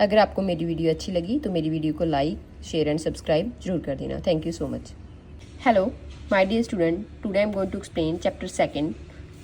अगर आपको मेरी वीडियो अच्छी लगी तो मेरी वीडियो को लाइक, शेयर एंड सब्सक्राइब जरूर कर देना। Thank you so much. Hello my dear student, today I am going to explain chapter 2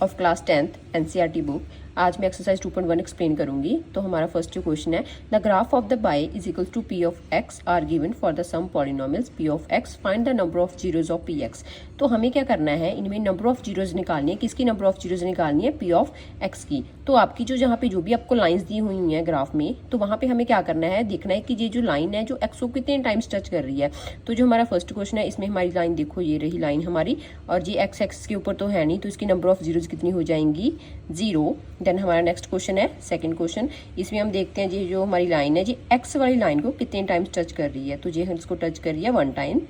of class 10th NCERT book. आज मैं एक्सरसाइज 2.1 एक्सप्लेन करूंगी। तो हमारा फर्स्ट जो क्वेश्चन है, the graph of the y is equals to p of x are given for the some polynomials p of x, find the number of zeros of p x. तो हमें क्या करना है, इनमें नंबर ऑफ जीरोज निकालनी है। किसकी number of zeros निकालनी है? पी ऑफ एक्स की। तो आपकी जो जहाँ पे जो भी आपको लाइंस दी हुई हैं ग्राफ में, तो वहाँ पे हमें क्या करना है, देखना है कि ये जो लाइन है जो एक्स को कितने टाइम्स टच कर रही है। तो जो हमारा फर्स्ट क्वेश्चन है, इसमें हमारी लाइन देखो, ये रही लाइन हमारी, और ये एक्स एक्स के ऊपर तो है नहीं, तो इसकी नंबर ऑफ जीरोज कितनी हो जाएंगी? 0। देन हमारा नेक्स्ट क्वेश्चन है सेकंड क्वेश्चन। इसमें हम देखते हैं जी जो हमारी लाइन है, जी एक्स वाली लाइन को कितने टाइम्स टच कर रही है। तो ये इसको टच कर रही है 1 टाइम,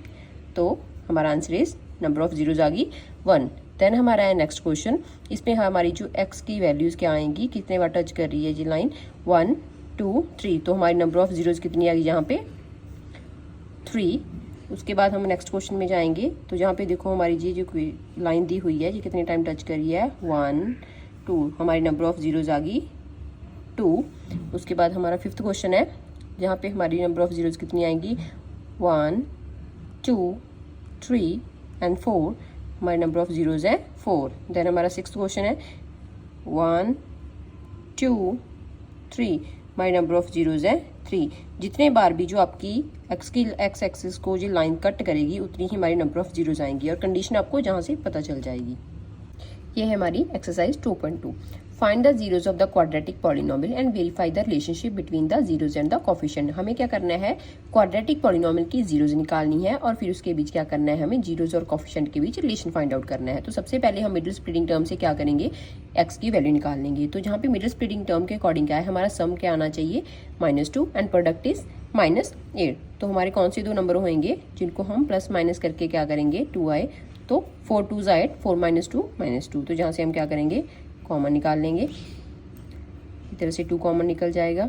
तो हमारा answer is number of zeros आ गई 1। देन हमारा है नेक्स्ट क्वेश्चन। इसमें हमारी जो एक्स की वैल्यूज क्या आएंगी, कितने बार टच कर रही है जी लाइन? 1 2 3। तो हमारी नंबर ऑफ जीरोज कितनी आ गई यहाँ पे? 3। उसके बाद हम नेक्स्ट क्वेश्चन में जाएंगे। तो जहाँ पे देखो हमारी जी जो लाइन दी हुई है, ये कितने टाइम टच कर रही है? 1 2। हमारी नंबर ऑफ जीरोज आ गई 2। उसके बाद हमारा फिफ्थ क्वेश्चन है, जहाँ पे हमारी नंबर ऑफ जीरोज कितनी आएंगी? 1 2 3 एंड 4। हमारी नंबर ऑफ जीरोज है 4। देन हमारा सिक्स्थ क्वेश्चन है 1 2 3। हमारी नंबर ऑफ जीरोज है 3। जितने बार भी जो आपकी एक्स एक्सिस को जो लाइन कट करेगी, उतनी ही हमारी नंबर ऑफ जीरोज आएंगी, और कंडीशन आपको जहाँ से पता चल जाएगी। ये है हमारी exercise 2.2। Find the zeros of the quadratic polynomial and verify the relationship between the zeros and the coefficient. हमें क्या करना है, क्वाड्रेटिक पॉलिनोमियल की जीरोज निकालनी है, और फिर उसके बीच क्या करना है, हमें जीरोज और कोफिशिएंट के बीच रिलेशन फाइंड आउट करना है। तो सबसे पहले हम मिडिल स्प्लिटिंग टर्म से क्या करेंगे, एक्स की वैल्यू निकाल लेंगे। तो जहाँ पे मिडिल स्प्लिटिंग टर्म के अकॉर्डिंग क्या है, हमारा सम क्या आना चाहिए? -2 एंड प्रोडक्ट इज -8। तो हमारे कौन से दो नंबर होंगे जिनको हम प्लस माइनस करके क्या करेंगे? 2 आए, तो 4 2 8, 4 -2 -2। तो जहाँ से हम क्या करेंगे, कॉमन निकाल लेंगे। इस तरह से 2 कॉमन निकल जाएगा,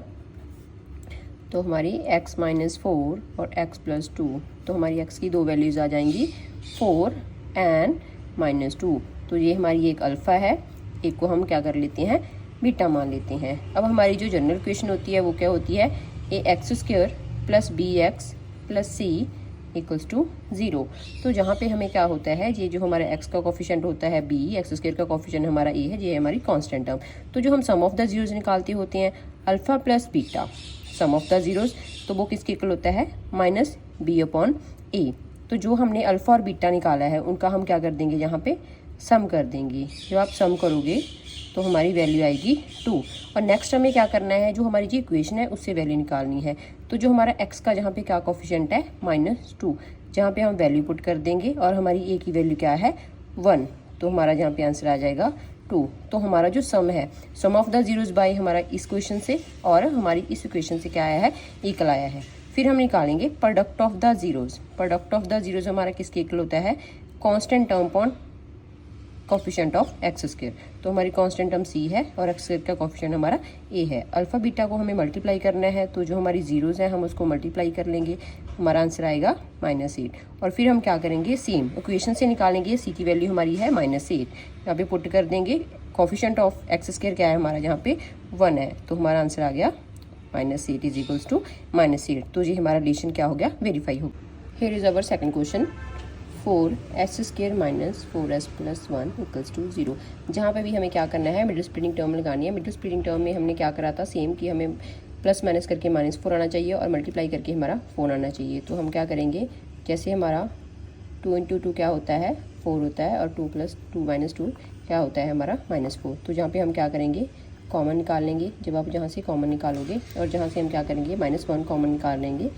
तो हमारी x -4 और x + 2। तो हमारी x की दो वैल्यूज आ जाएंगी 4 एंड -2। तो ये हमारी एक अल्फ़ा है, एक को हम क्या कर लेते हैं, बीटा मान लेते हैं। अब हमारी जो जनरल इक्वेशन होती है वो क्या होती है? ax² + bx + c = 0। तो जहाँ पे हमें क्या होता है, ये जो हमारा x का कोफिशिएंट होता है b, x² का कोफिशिएंट हमारा a है, ये हमारी कांस्टेंट टर्म। तो जो हम सम ऑफ द जीरोज निकालते होते हैं, alpha plus beta some of the zeros, तो वो किसके इक्वल होता है? -b/a। तो जो हमने अल्फा और बीटा निकाला है, उनका हम क्या कर देंगे, यहाँ पे सम कर देंगे। जब आप सम करोगे तो हमारी वैल्यू आएगी 2। और नेक्स्ट हमें क्या करना है, जो हमारी जो इक्वेशन है उससे वैल्यू निकालनी है। तो जो हमारा x का जहाँ पे क्या कोफिशिएंट है? -2। जहाँ पे हम वैल्यू पुट कर देंगे, और हमारी a की वैल्यू क्या है? 1। तो हमारा जहाँ पे आंसर आ जाएगा 2। तो हमारा जो सम है, सम ऑफ द जीरोज बाय हमारा इस क्वेश्चन से और हमारी इस इक्वेशन से क्या आया है? इक्वल आया है। फिर हम निकालेंगे product of the zeros. Product of the zeros हमारा किसके इक्वल होता है? Constant term upon coefficient of x²। तो हमारी कांस्टेंट टर्म c है, और x² का कोफिशिएंट हमारा a है। अल्फा बीटा को हमें मल्टीप्लाई करना है, तो जो हमारी जीरोज है हम उसको मल्टीप्लाई कर लेंगे, हमारा आंसर आएगा -8। और फिर हम क्या करेंगे, सेम इक्वेशन से निकालेंगे। c की वैल्यू हमारी है -8, यहाँ पे पुट कर देंगे। कोफिशिएंट ऑफ x² क्या है हमारा, यहाँ पे 1 है, तो हमारा आंसर आ गया -8 = -8। तो ये हमारा रिलेशन क्या हो गया, वेरीफाई हो गया। Here is our second question, 4s² - 4s + 1 = 0। जहाँ पे भी हमें क्या करना है, मिडिल स्प्लिटिंग टर्म लगानी है। मिडिल स्प्लिटिंग टर्म में हमने क्या करा था, सेम कि हमें प्लस माइनस करके -4 आना चाहिए, और मल्टीप्लाई करके हमारा 4 आना चाहिए। तो हम क्या करेंगे, जैसे हमारा 2 × 2 क्या होता है, 4 होता है, और 2 + 2 - 2 क्या होता है हमारा -4। तो जहाँ पे हम क्या करेंगे, कॉमन निकाल लेंगे। जब आप जहाँ से कॉमन निकालोगे, और जहाँ से हम क्या करेंगे, -1 कॉमन निकाल लेंगे,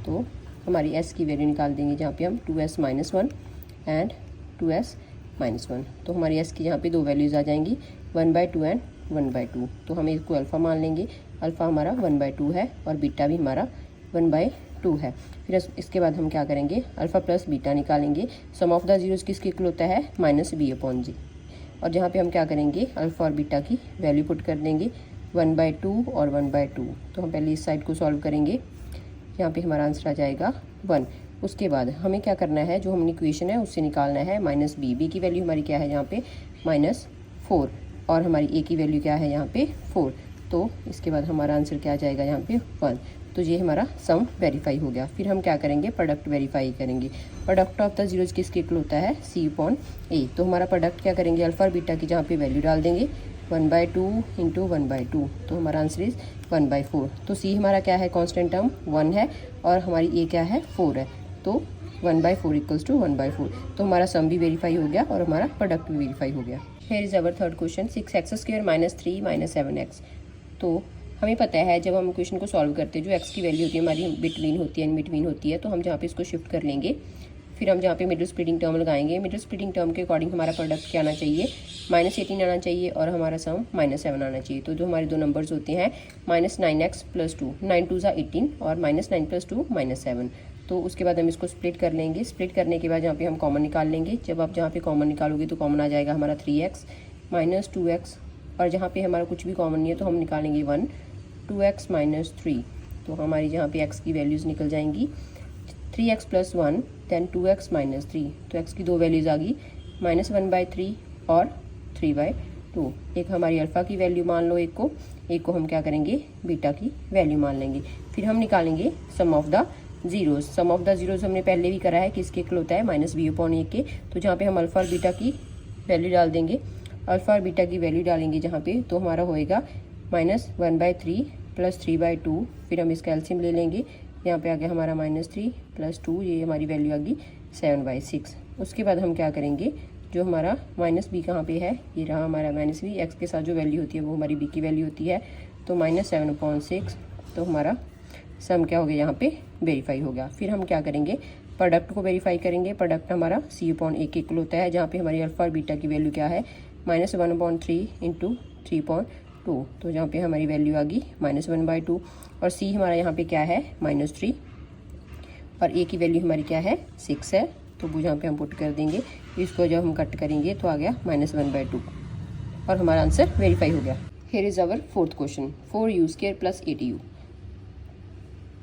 तो हमारी s की वैल्यू निकाल देंगे, जहाँ पे हम 2s - 1 एंड 2s - 1। तो हमारी s की यहाँ पे दो वैल्यूज़ आ जाएंगी, 1/2 एंड 1/2। तो हम इसको अल्फ़ा मान लेंगे। अल्फ़ा हमारा 1/2 है, और बीटा भी हमारा 1/2 है। फिर इसके बाद हम क्या करेंगे, अल्फ़ा प्लस बीटा निकालेंगे। सम ऑफ द जीरोज़ किसके इक्वल होता है? -b/g। और जहाँ पे हम क्या करेंगे, अल्फ़ा और बीटा की वैल्यू पुट कर देंगे, 1/2 और 1/2। तो हम पहले इस साइड को सॉल्व करेंगे, यहाँ पे हमारा आंसर आ जाएगा 1। उसके बाद हमें क्या करना है, जो हमने इक्वेशन है उससे निकालना है -b। b की वैल्यू हमारी क्या है यहाँ पे? -4। और हमारी a की वैल्यू क्या है यहाँ पे? 4। तो इसके बाद हमारा आंसर क्या आ जाएगा यहाँ पे 1। तो ये हमारा सम वेरीफाई हो गया। फिर हम क्या करेंगे, प्रोडक्ट वेरीफाई करेंगे। प्रोडक्ट ऑफ द जीरोज किसके इक्वल होता है, C/A। तो हमारा प्रोडक्ट क्या करेंगे, अल्फा और बीटा की जहाँ पे वैल्यू डाल देंगे 1/2 इंटू 1/2, तो हमारा आंसर इज 1/4। तो C हमारा क्या है, कॉन्स्टेंट टर्म 1 है और हमारी A क्या है, 4 है। तो 1/4 इक्वल्स टू 1/4। तो हमारा सम भी वेरीफाई हो गया और हमारा प्रोडक्ट भी वेरीफाई हो गया। Here is our third question, 6x² - 3 - 7x। तो हमें पता है जब हम क्वेश्चन को सॉल्व करते हैं, जो x की वैल्यू होती है हमारी बिटवीन होती है, इन बिटवीन होती है, तो हम जहाँ पे इसको शिफ्ट कर लेंगे, फिर हम जहाँ पे मिडिल स्प्लिटिंग टर्म लगाएंगे, मिडिल स्प्लिटिंग टर्म के अकॉर्डिंग हमारा प्रोडक्ट क्या आना चाहिए, -18 आना चाहिए और हमारा सम -7 आना चाहिए। तो जो हमारे दो नंबर्स होते हैं -9x + 2, 9 2 = 18 और -9 + 2 -7। तो उसके बाद हम इसको स्प्लिट कर लेंगे। स्प्लिट करने के बाद यहाँ पे हम कॉमन निकाल लेंगे। जब आप जहाँ पे कॉमन निकालोगे तो कॉमन आ जाएगा हमारा 3x - 2x, और जहाँ पे हमारा कुछ भी कॉमन नहीं है तो हम निकालेंगे 1, 2x - 3। तो हमारी जहाँ पे x की वैल्यूज़ निकल जाएंगी 3x + 1 दैन 2x - 3। तो x की दो वैल्यूज़ आ गई -1/3 और 3/2। एक हमारी अल्फ़ा की वैल्यू मान लो, एक को हम क्या करेंगे, बीटा की वैल्यू मान लेंगे। फिर हम निकालेंगे sum of the zeros. Sum of the zeros हमने पहले भी करा है, किसके इक्वल होता है, -b/a के। तो जहाँ पे हम अल्फ़ा और बीटा की वैल्यू डाल देंगे, अल्फ़ा और बीटा की वैल्यू डालेंगे जहाँ पे, तो हमारा होएगा -1/3 + 3/2। फिर हम इसका एलसीएम ले लेंगे, यहाँ पे आ गया हमारा -3 + 2, ये हमारी वैल्यू आ गई 7/6। उसके बाद हम क्या करेंगे, जो हमारा -b कहाँ पे है, ये रहा हमारा -b, x के साथ जो वैल्यू होती है वो हमारी b की वैल्यू होती है, तो -7/6। तो हमारा सम क्या हो गया, यहाँ पे वेरीफाई हो गया। फिर हम क्या करेंगे, प्रोडक्ट को वेरीफाई करेंगे। प्रोडक्ट हमारा C/A के इक्वल होता है, जहाँ पे हमारी अल्फ़ा और बीटा की वैल्यू क्या है, -1/3 इंटू 3/2। तो जहाँ पे हमारी वैल्यू आ गई -1/2, और C हमारा यहाँ पे क्या है, -3, और A की वैल्यू हमारी क्या है, 6 है। तो वो जहाँ पे हम पुट कर देंगे, इसको जब हम कट करेंगे तो आ गया -1/2 और हमारा आंसर वेरीफाई हो गया। Here is our fourth question, 4u² + 8u।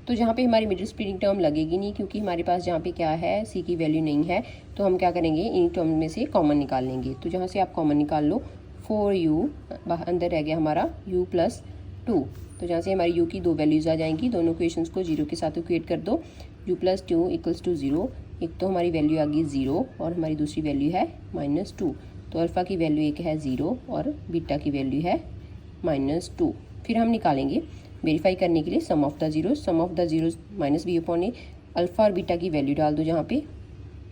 तो जहाँ पे हमारी मिडिल स्प्लिटिंग टर्म लगेगी नहीं, क्योंकि हमारे पास जहाँ पे क्या है, C की वैल्यू नहीं है, तो हम क्या करेंगे, इन टर्म में से कॉमन निकाल लेंगे। तो जहाँ से आप कॉमन निकाल लो, 4u अंदर रह गया हमारा u + 2। तो जहाँ से हमारी u की दो वैल्यूज़ आ जाएंगी, दोनों इक्वेशंस को 0 के साथ इक्वेट कर दो, u + 2 = 0। एक तो हमारी वैल्यू आ गई 0 और हमारी दूसरी वैल्यू है -2। तो अल्फ़ा की वैल्यू एक है 0 और बीटा की वैल्यू है -2। फिर हम निकालेंगे वेरीफाई करने के लिए sum of the zeros. Sum of the zeros -b/a, alpha और बीटा की वैल्यू डाल दो जहाँ पे,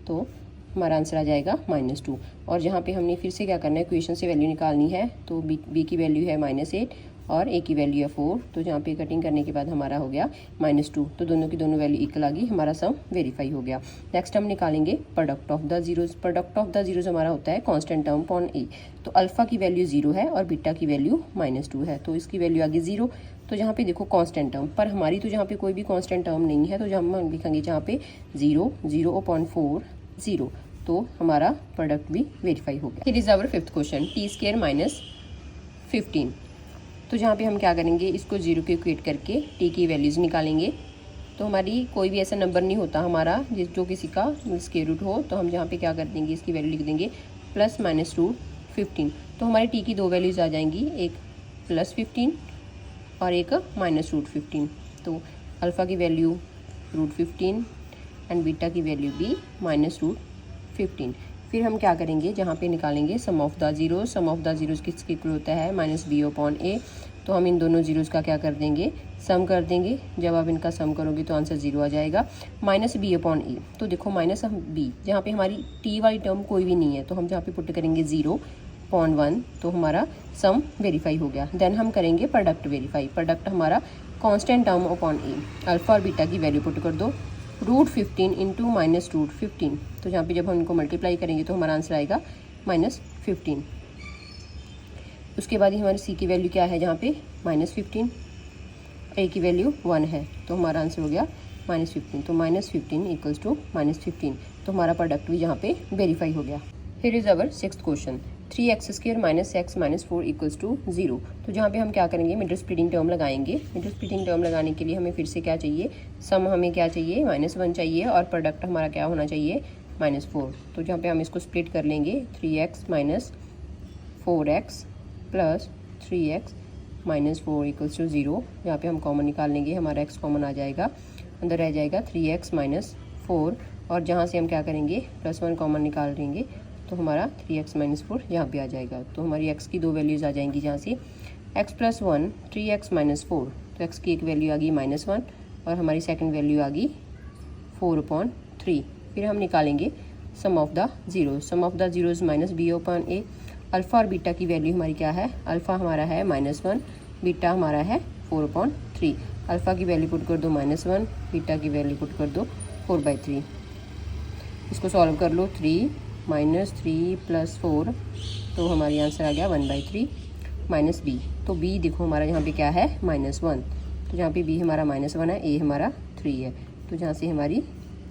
तो हमारा आंसर आ जाएगा -2। और जहाँ पे हमने फिर से क्या करना है, इक्वेशन से वैल्यू निकालनी है, तो b की वैल्यू है -8 और a की वैल्यू है 4। तो जहाँ पे कटिंग करने के बाद हमारा हो गया -2। तो दोनों की दोनों वैल्यू इक्वल आ गई, हमारा सम वेरीफाई हो गया। नेक्स्ट हम निकालेंगे product of the zeros. Product of the zeros हमारा होता है कॉन्स्टेंट टर्म अपॉन a। तो अल्फ़ा की वैल्यू 0 है और बीटा की वैल्यू -2 है, तो इसकी वैल्यू आ गई 0। तो जहाँ पे देखो कांस्टेंट टर्म, पर हमारी तो जहाँ पे कोई भी कांस्टेंट टर्म नहीं है, तो जहाँ हम लिखेंगे जहाँ पे 0, 0/4 0। तो हमारा प्रोडक्ट भी वेरीफाई हो गया। Here is our fifth question, t² - 15। तो जहाँ पे हम क्या करेंगे, इसको 0 के इक्वेट करके t की वैल्यूज़ निकालेंगे। तो हमारी कोई भी ऐसा नंबर नहीं होता हमारा जो किसी का स्क्वायर रूट हो, तो हम जहाँ पे क्या कर देंगे, इसकी वैल्यू लिख देंगे +-√15। तो हमारी t की दो वैल्यूज़ आ जाएंगी, एक +15 और एक -√15। तो अल्फ़ा की वैल्यू √15 एंड बीटा की वैल्यू भी -√15। फिर हम क्या करेंगे, जहाँ पे निकालेंगे sum of the zeros. Sum of the zeros किसके इक्वल होता है, -b/a। तो हम इन दोनों जीरोज़ का क्या कर देंगे, सम कर देंगे। जब आप इनका सम करोगे तो आंसर 0 आ जाएगा, -b/a। तो देखो -b, जहाँ पे हमारी t वाली टर्म कोई भी नहीं है, तो हम जहाँ पे पुट करेंगे 0/1, तो हमारा सम वेरीफाई हो गया। देन हम करेंगे प्रोडक्ट वेरीफाई। प्रोडक्ट हमारा constant term upon a, alpha और बीटा की वैल्यू पुट कर दो, √15 इंटू -√15। तो जहाँ पे जब हम इनको मल्टीप्लाई करेंगे तो हमारा आंसर आएगा -15। उसके बाद ही हमारी c की वैल्यू क्या है, जहाँ पे -15, a की वैल्यू 1 है, तो हमारा आंसर हो गया -15। तो -15 = -15। तो हमारा प्रोडक्ट भी यहाँ पे वेरीफाई हो गया। Here is our sixth question, 3x² - x - 4 = 0। तो जहाँ पे हम क्या करेंगे, मिडिल स्प्लिटिंग टर्म लगाएंगे। मिडिल स्प्लिटिंग टर्म लगाने के लिए हमें फिर से क्या चाहिए, सम हमें क्या चाहिए, -1 चाहिए और प्रोडक्ट हमारा क्या होना चाहिए, -4। तो जहाँ पे हम इसको स्प्लिट कर लेंगे, 3x - 4x + 3x minus 4 equals to 0। यहाँ पे हम कॉमन निकाल लेंगे, हमारा x कॉमन आ जाएगा, अंदर रह जाएगा 3x माइनस 4, और जहाँ से हम क्या करेंगे +1 कॉमन निकाल लेंगे तो हमारा 3x माइनस 4 यहाँ पे आ जाएगा। तो हमारी x की दो वैल्यूज़ आ जाएंगी जहाँ से x प्लस 1 3x माइनस 4, तो x की एक वैल्यू आ गई -1 और हमारी सेकंड वैल्यू आ गई 4/3। फिर हम निकालेंगे sum of the zeros. Sum of the zeros minus b/a। Alpha और बीटा की वैल्यू हमारी क्या है, अल्फ़ा हमारा है -1, बीटा हमारा है 4/3। अल्फ़ा की वैल्यू पुट कर दो -1, बीटा की वैल्यू पुट कर दो 4/3। इसको सॉल्व कर लो, 3 - 3 + 4, तो हमारी आंसर आ गया 1/3 माइनस b। तो b देखो हमारा यहाँ पे क्या है -1, तो जहाँ पे b हमारा -1 है, a हमारा 3 है, तो जहाँ से हमारी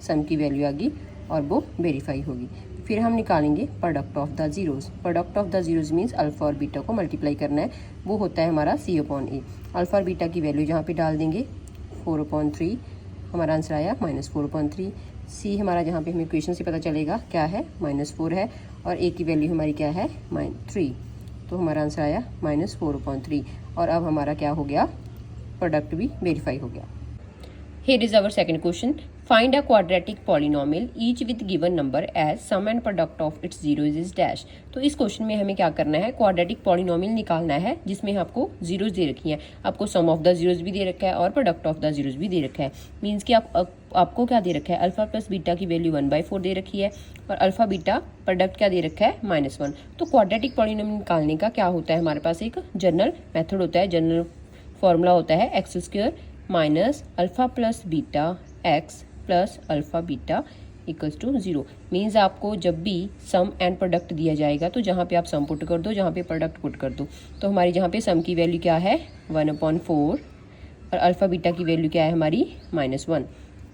सम की वैल्यू आ गई और वो वेरीफाई होगी। फिर हम निकालेंगे product of the zeros. Product of the zeros means alpha और बीटा को मल्टीप्लाई करना है, वो होता है हमारा c/a। अल्फ़ा और बीटा की वैल्यू जहाँ पे डाल देंगे 4/3, हमारा आंसर आया -4/3। c हमारा जहाँ पे हमें इक्वेशन से पता चलेगा क्या है -4 है, और a की वैल्यू हमारी क्या है -3, तो हमारा आंसर आया -4/3। और अब हमारा क्या हो गया, प्रोडक्ट भी वेरीफाई हो गया। Here is our second question. Find a quadratic polynomial each with given number as sum and product of its zeros is dash. तो इस क्वेश्चन में हमें क्या करना है, क्वाड्रेटिक पॉलिनोमियल निकालना है जिसमें आपको जीरोज दे रखी हैं, आपको सम ऑफ द जीरोज भी दे रखा है और प्रोडक्ट ऑफ द जीरोज भी दे रखा है। मीन्स कि आपको क्या दे रखा है, अल्फा प्लस बीटा की वैल्यू 1/4 दे रखी है और अल्फा बीटा प्रोडक्ट क्या दे रखा है -1। तो क्वाड्रेटिक पॉलिनोमियल निकालने का क्या होता है, हमारे पास एक जनरल मेथड होता है, जनरल फॉर्मूला होता है x² minus alpha plus beta x plus alpha beta equals to 0। Means आपको जब भी सम एंड प्रोडक्ट दिया जाएगा तो जहाँ पे आप सम पुट कर दो, जहाँ पे प्रोडक्ट पुट कर दो। तो हमारी जहाँ पे सम की वैल्यू क्या है 1/4 और अल्फ़ा बीटा की वैल्यू क्या है हमारी -1।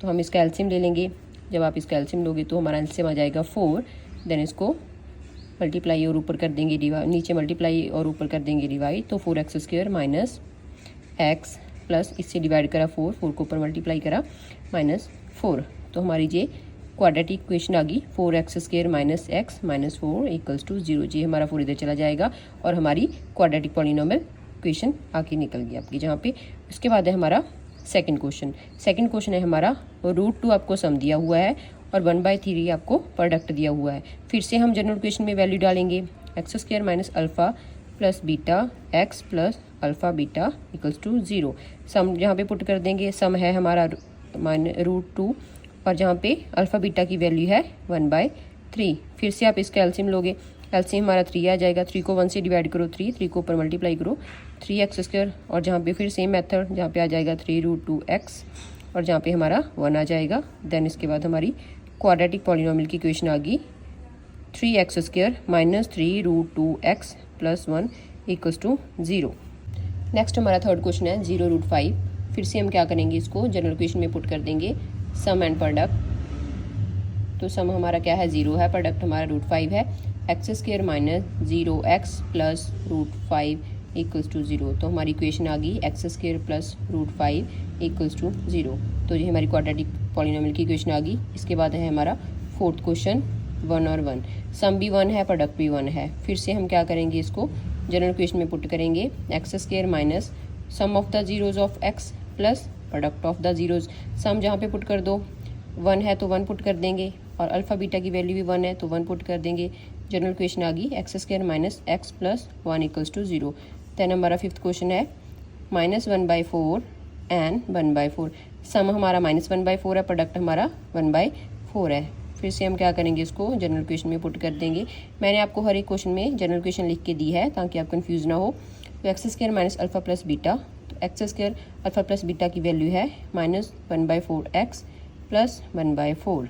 तो हम इसका एलसीएम ले लेंगे, जब आप इसका एलसीएम लोगे तो हमारा एलसीएम आ जाएगा 4, देन इसको मल्टीप्लाई और ऊपर कर देंगे डिवाइड, नीचे मल्टीप्लाई और ऊपर कर देंगे डिवाइड, तो 4x² माइनस x प्लस इससे डिवाइड करा 4 को ऊपर मल्टीप्लाई करा -4। तो हमारी ये क्वाड्रेटिक इक्वेशन आ गई 4x² minus x minus 4 equals to 0। जी हमारा 4 इधर चला जाएगा और हमारी क्वाड्रेटिक पॉलिनोमियल इक्वेशन आके निकल गई आपकी जहाँ पे। उसके बाद है हमारा सेकंड क्वेश्चन। सेकंड क्वेश्चन है हमारा √2 आपको सम दिया हुआ है और 1/3 आपको प्रोडक्ट दिया हुआ है। फिर से हम जनरल इक्वेशन में वैल्यू डालेंगे, x² minus alpha plus beta x plus alpha beta equals to 0। Sum यहाँ पे पुट कर देंगे, सम है हमारा √2 और जहाँ पे अल्फ़ा बीटा की वैल्यू है 1/3। फिर से आप इसका एलसीएम लोगे, एलसीएम हमारा 3 आ जाएगा, 3 को 1 से डिवाइड करो 3 को ऊपर मल्टीप्लाई करो 3x² और जहाँ पे फिर सेम मेथड, जहाँ पे आ जाएगा 3√2x और जहाँ पे हमारा 1 आ जाएगा। देन इसके बाद हमारी क्वाड्रेटिक पॉलिनोमियल की इक्वेशन आ गई 3x² minus 3√2x plus 1 equals to 0। Next हमारा थर्ड क्वेश्चन है 0√5। फिर से हम क्या करेंगे, इसको जनरल इक्वेशन में पुट कर देंगे सम एंड प्रोडक्ट। तो सम हमारा क्या है 0 है, प्रोडक्ट हमारा √5 है, x² minus 0x plus √5 equals to 0। तो हमारी इक्वेशन आ गई x² प्लस √5 इक्वल्स टू 0। तो ये हमारी क्वाड्रेटिक पॉलिनोमियल की इक्वेशन आ गई। इसके बाद है हमारा फोर्थ क्वेश्चन 1 और 1। सम भी 1 है, प्रोडक्ट भी 1 है। फिर से हम क्या करेंगे, इसको जनरल इक्वेशन में पुट करेंगे, x² minus sum of the zeros of x plus product of the zeros. Sum जहाँ पे पुट कर दो, 1 है तो 1 पुट कर देंगे और अल्फ़ा बीटा की वैल्यू भी 1 है तो 1 पुट कर देंगे। जनरल इक्वेशन आ गई x² minus x plus 1 equals to 0। Then हमारा फिफ्थ क्वेश्चन है -1/4 एंड 1/4। सम हमारा -1/4 है, प्रोडक्ट हमारा 1/4 है। फिर से हम क्या करेंगे, इसको जनरल इक्वेशन में पुट कर देंगे। मैंने आपको हर एक क्वेश्चन में जनरल इक्वेशन लिख के दी है ताकि आप कंफ्यूज ना हो। तो x² minus alpha plus beta, तो x² अल्फ़ा प्लस बीटा की वैल्यू है -1/4x प्लस 1/4।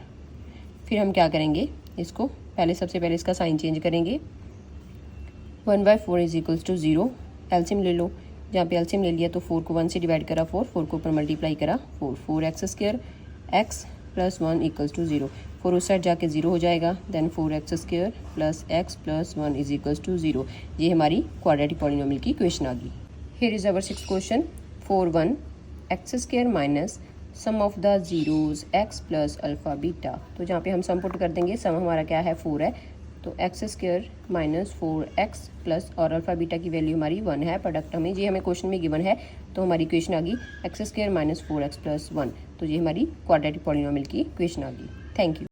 फिर हम क्या करेंगे, इसको सबसे पहले इसका साइन चेंज करेंगे, 1/4 इज इक्वल्स टू 0। एलसीएम ले लो, जहाँ पे एलसीएम ले लिया तो 4 को 1 से डिवाइड करा 4 को ऊपर मल्टीप्लाई करा 4x² x plus 1 equals to 0। 4 उस साइड जाके 0 हो जाएगा। Then 4x² plus x plus 1 is equals to 0। ये हमारी क्वाड्रेटिक पॉलिनोमियल की इक्वेशन आ गई। Here is our sixth question 4(1) x² minus sum of the zeros x plus alpha beta. तो जहाँ पे हम सम पुट कर देंगे, सम हमारा क्या है 4 है, तो x square minus 4x plus और अल्फ़ा बीटा की वैल्यू हमारी 1 है। प्रोडक्ट हमें ये हमें क्वेश्चन में गिवन है, तो हमारी इक्वेशन आ गई x square minus 4x plus 1। तो ये हमारी क्वाड्रेटिक पॉलिनोमियल की इक्वेशन आ गई। Thank you.